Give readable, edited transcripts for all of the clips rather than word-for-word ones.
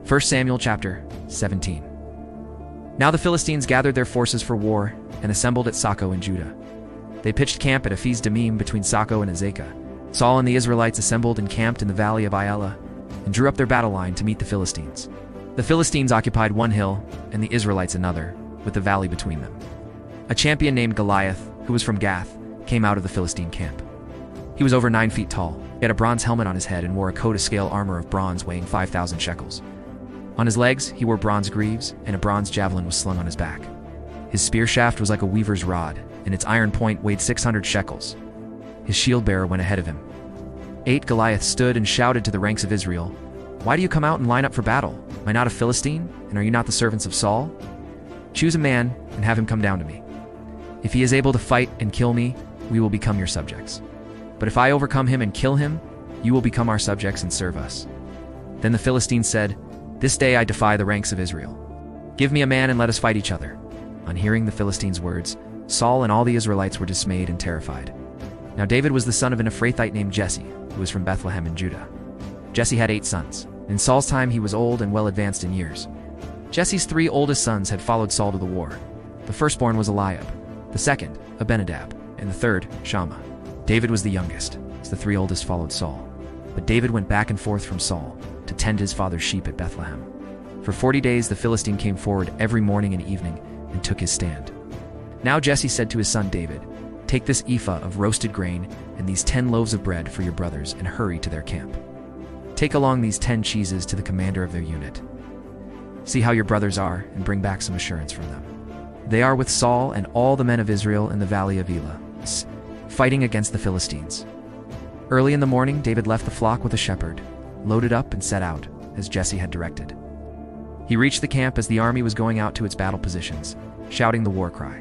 1 Samuel chapter 17. Now the Philistines gathered their forces for war and assembled at Socoh in Judah. They pitched camp at Ephes Dammim between Socoh and Azekah. Saul and the Israelites assembled and camped in the Valley of Elah and drew up their battle line to meet the Philistines. The Philistines occupied one hill and the Israelites another, with the valley between them. A champion named Goliath, who was from Gath, came out of the Philistine camp. He was over 9 feet tall. He had a bronze helmet on his head and wore a coat of scale armor of bronze weighing 5,000 shekels. On his legs, he wore bronze greaves, and a bronze javelin was slung on his back. His spear shaft was like a weaver's rod, and its iron point weighed 600 shekels. His shield-bearer went ahead of him. 8 Goliath stood and shouted to the ranks of Israel, "Why do you come out and line up for battle? Am I not a Philistine, and are you not the servants of Saul? Choose a man and have him come down to me. If he is able to fight and kill me, we will become your subjects. But if I overcome him and kill him, you will become our subjects and serve us." Then the Philistines said, "This day I defy the ranks of Israel. Give me a man and let us fight each other." On hearing the Philistines' words, Saul and all the Israelites were dismayed and terrified. Now David was the son of an Ephrathite named Jesse, who was from Bethlehem in Judah. Jesse had 8 sons. In Saul's time he was old and well advanced in years. Jesse's 3 oldest sons had followed Saul to the war. The firstborn was Eliab, the second, Abinadab, and the third, Shammah. David was the youngest, as the 3 oldest followed Saul. But David went back and forth from Saul to tend his father's sheep at Bethlehem. For 40 days the Philistine came forward every morning and evening and took his stand. Now Jesse said to his son David, "Take this ephah of roasted grain and these 10 loaves of bread for your brothers and hurry to their camp. Take along these 10 cheeses to the commander of their unit. See how your brothers are and bring back some assurance from them. They are with Saul and all the men of Israel in the Valley of Elah, fighting against the Philistines." Early in the morning David left the flock with a shepherd, loaded up and set out, as Jesse had directed. He reached the camp as the army was going out to its battle positions, shouting the war cry.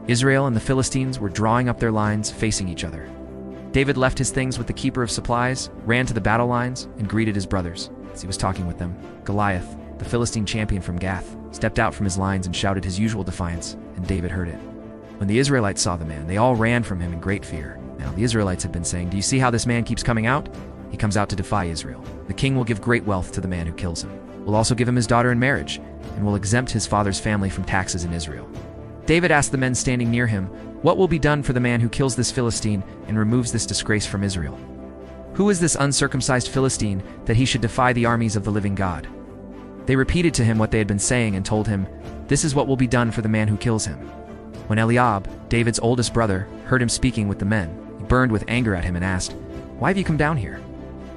Israel and the Philistines were drawing up their lines, facing each other. David left his things with the keeper of supplies, ran to the battle lines, and greeted his brothers. As he was talking with them, Goliath, the Philistine champion from Gath, stepped out from his lines and shouted his usual defiance, and David heard it. When the Israelites saw the man, they all ran from him in great fear. Now the Israelites had been saying, "Do you see how this man keeps coming out? He comes out to defy Israel. The king will give great wealth to the man who kills him. We'll also give him his daughter in marriage, and will exempt his father's family from taxes in Israel." David asked the men standing near him, "What will be done for the man who kills this Philistine and removes this disgrace from Israel? Who is this uncircumcised Philistine that he should defy the armies of the living God?" They repeated to him what they had been saying and told him, "This is what will be done for the man who kills him." When Eliab, David's oldest brother, heard him speaking with the men, he burned with anger at him and asked, "Why have you come down here?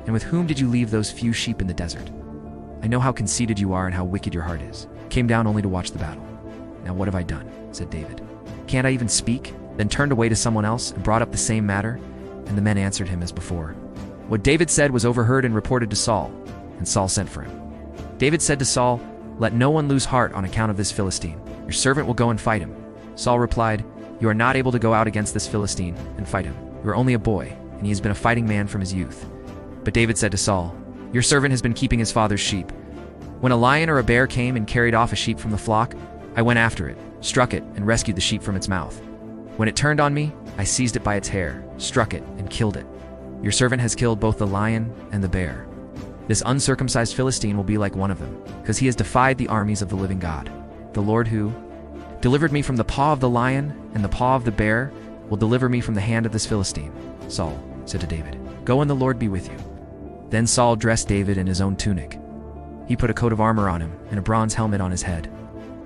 And with whom did you leave those few sheep in the desert? I know how conceited you are and how wicked your heart is. Came down only to watch the battle. Now what have I done?" said David. "Can't I even speak?" Then turned away to someone else and brought up the same matter, and the men answered him as before. What David said was overheard and reported to Saul, and Saul sent for him. David said to Saul, "Let no one lose heart on account of this Philistine. Your servant will go and fight him." Saul replied, "You are not able to go out against this Philistine and fight him. You are only a boy, and he has been a fighting man from his youth." But David said to Saul, "Your servant has been keeping his father's sheep. When a lion or a bear came and carried off a sheep from the flock, I went after it, struck it, and rescued the sheep from its mouth. When it turned on me, I seized it by its hair, struck it, and killed it. Your servant has killed both the lion and the bear. This uncircumcised Philistine will be like one of them, because he has defied the armies of the living God. The Lord who delivered me from the paw of the lion and the paw of the bear will deliver me from the hand of this Philistine." Saul said to David, "Go and the Lord be with you." Then Saul dressed David in his own tunic. He put a coat of armor on him and a bronze helmet on his head.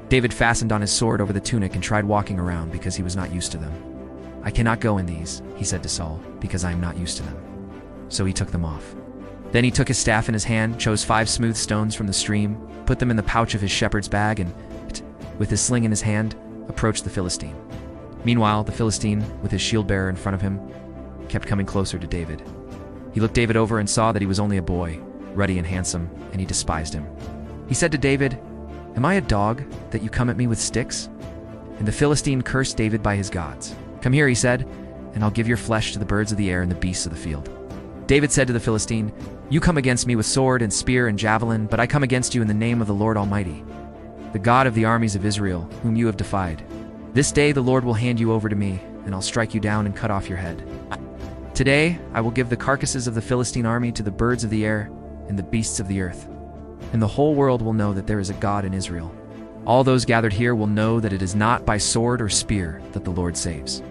David fastened on his sword over the tunic and tried walking around because he was not used to them. "I cannot go in these," he said to Saul, "because I am not used to them." So he took them off. Then he took his staff in his hand, chose 5 smooth stones from the stream, put them in the pouch of his shepherd's bag, and, with his sling in his hand, approached the Philistine. Meanwhile, the Philistine, with his shield-bearer in front of him, kept coming closer to David. He looked David over and saw that he was only a boy, ruddy and handsome, and he despised him. He said to David, "Am I a dog that you come at me with sticks?" And the Philistine cursed David by his gods. "Come here," he said, "and I'll give your flesh to the birds of the air and the beasts of the field." David said to the Philistine, "You come against me with sword and spear and javelin, but I come against you in the name of the Lord Almighty, the God of the armies of Israel, whom you have defied. This day the Lord will hand you over to me, and I'll strike you down and cut off your head. Today I will give the carcasses of the Philistine army to the birds of the air and the beasts of the earth." and the whole world will know that there is a God in Israel. All those gathered here will know that it is not by sword or spear that the Lord saves.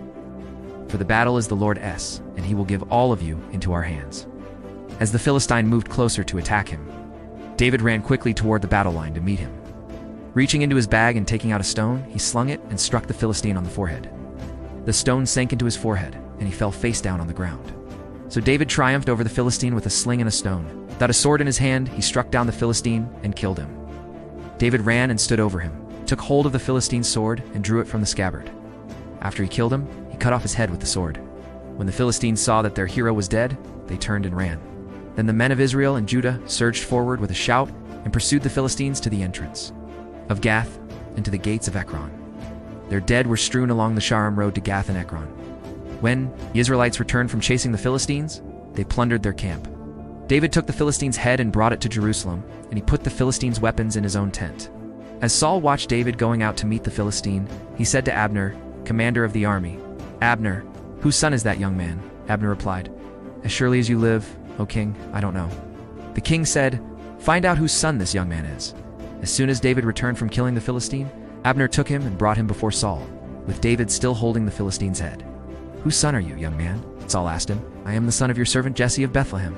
For the battle is the Lord's, and he will give all of you into our hands." As the Philistine moved closer to attack him, David ran quickly toward the battle line to meet him. Reaching into his bag and taking out a stone, he slung it and struck the Philistine on the forehead. The stone sank into his forehead, and he fell face down on the ground. So David triumphed over the Philistine with a sling and a stone. Without a sword in his hand, he struck down the Philistine and killed him. David ran and stood over him, took hold of the Philistine's sword, and drew it from the scabbard. After he killed him, he cut off his head with the sword. When the Philistines saw that their hero was dead, they turned and ran. Then the men of Israel and Judah surged forward with a shout and pursued the Philistines to the entrance of Gath and to the gates of Ekron. Their dead were strewn along the Sharam road to Gath and Ekron. When the Israelites returned from chasing the Philistines, they plundered their camp. David took the Philistine's head and brought it to Jerusalem, and he put the Philistines' weapons in his own tent. As Saul watched David going out to meet the Philistine, he said to Abner, commander of the army, "Abner, whose son is that young man?" Abner replied, "As surely as you live, O king, I don't know." The king said, "Find out whose son this young man is." As soon as David returned from killing the Philistine, Abner took him and brought him before Saul, with David still holding the Philistine's head. "Whose son are you, young man?" Saul asked him. "I am the son of your servant Jesse of Bethlehem."